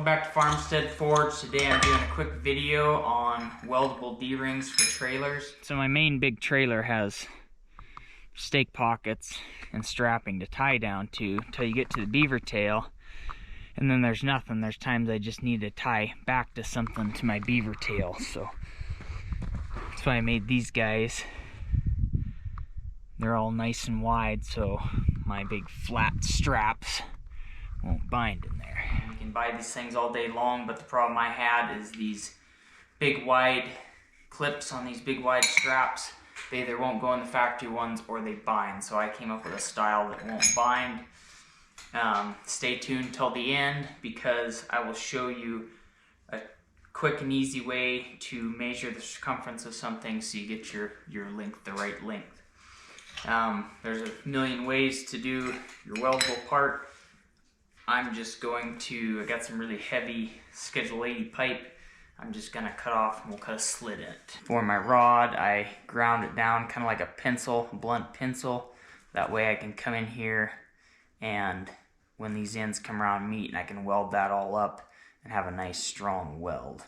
back to Farmstead Forge. Today I'm doing a quick video on weldable D-rings for trailers. So my main big trailer has stake pockets and strapping to tie down to until you get to the beaver tail, and then there's nothing. There's times I just need to tie back to something to my beaver tail, so that's why I made these guys. They're all nice and wide, so my big flat straps won't bind in there. You can buy these things all day long, but the problem I had is these big wide clips on these big wide straps. They either won't go in the factory ones or they bind, so I came up with a style that won't bind. Stay tuned till the end because I will show you a quick and easy way to measure the circumference of something so you get your length the right length. There's a million ways to do your weldable part. I'm just going to, I got some really heavy Schedule 80 pipe. I'm just gonna cut off and we'll cut a slit in it. For my rod, I ground it down kind of like a pencil, a blunt pencil. That way I can come in here and when these ends come around meet, and I can weld that all up and have a nice strong weld.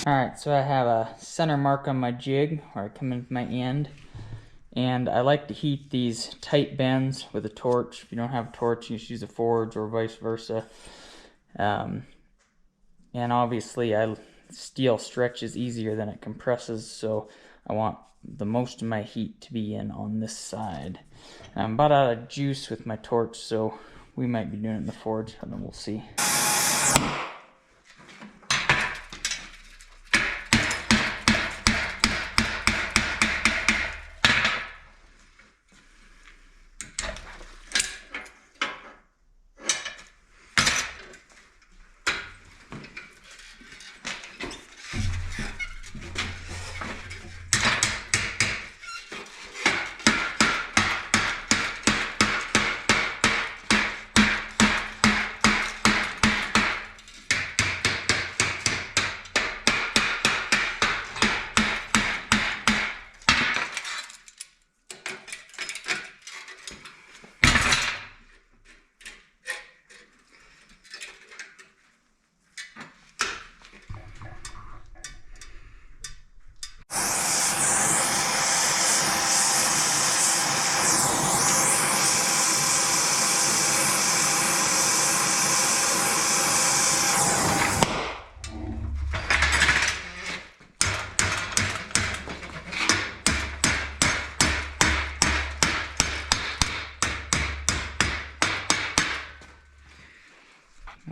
Alright, so I have a center mark on my jig where I come in with my end, and I like to heat these tight bends with a torch. If you don't have a torch, you just use a forge or vice versa. And obviously steel stretches easier than it compresses, so I want the most of my heat to be in on this side. And I'm about out of juice with my torch, so we might be doing it in the forge, and then we'll see.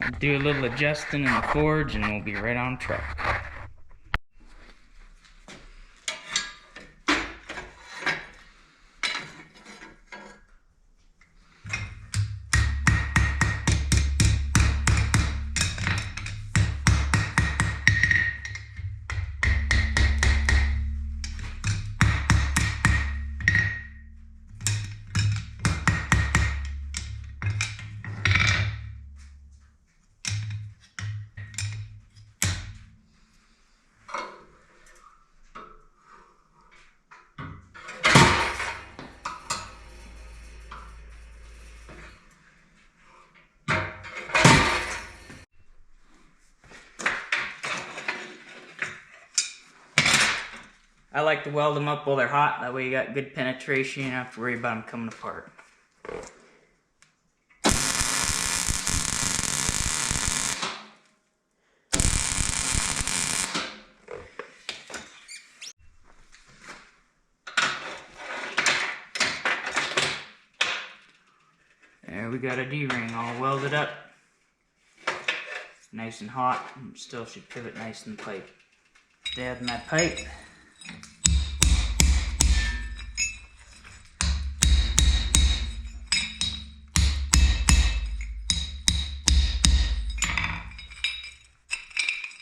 I'll do a little adjusting in the forge and we'll be right on track. I like to weld them up while they're hot, that way you got good penetration, you don't have to worry about them coming apart. There we got a D-ring all welded up. Nice and hot, and still should pivot nice in the pipe. Dab my pipe.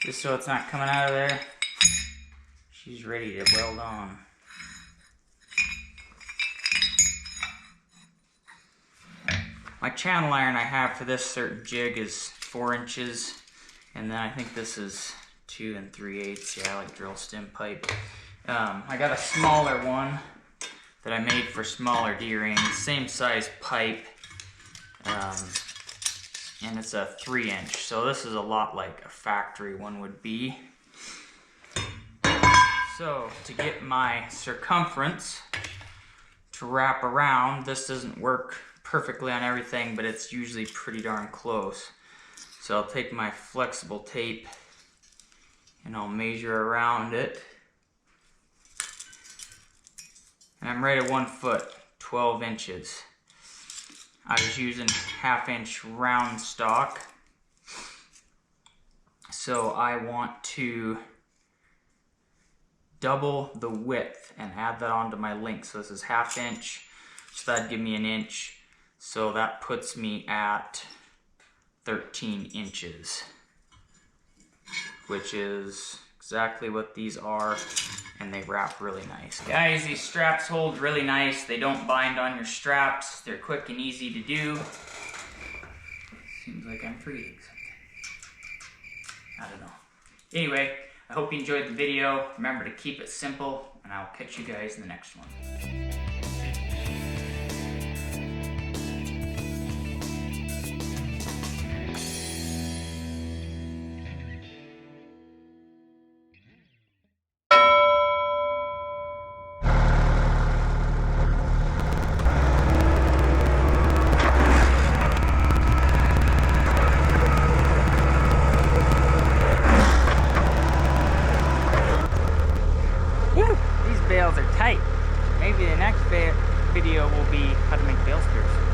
Just so it's not coming out of there. she's ready to weld on. My channel iron I have for this certain jig is 4 inches, and then I think this is 2 3/8. Yeah, I like drill stem pipe. I got a smaller one that I made for smaller D-rings, same size pipe, and it's a 3-inch. So this is a lot like a factory one would be. So to get my circumference to wrap around, this doesn't work perfectly on everything, but it's usually pretty darn close. So I'll take my flexible tape and I'll measure around it. And I'm right at 1 foot, 12 inches. I was using 1/2 inch round stock. So I want to double the width and add that onto my link. So this is 1/2 inch, so that'd give me 1 inch. So that puts me at 13 inches, which is exactly what these are, and they wrap really nice. Guys, these straps hold really nice. They don't bind on your straps. They're quick and easy to do. Seems like I'm forgetting something. I don't know. Anyway, I hope you enjoyed the video. Remember to keep it simple, and I'll catch you guys in the next one. Bales are tight. Maybe the next video will be how to make bale spears.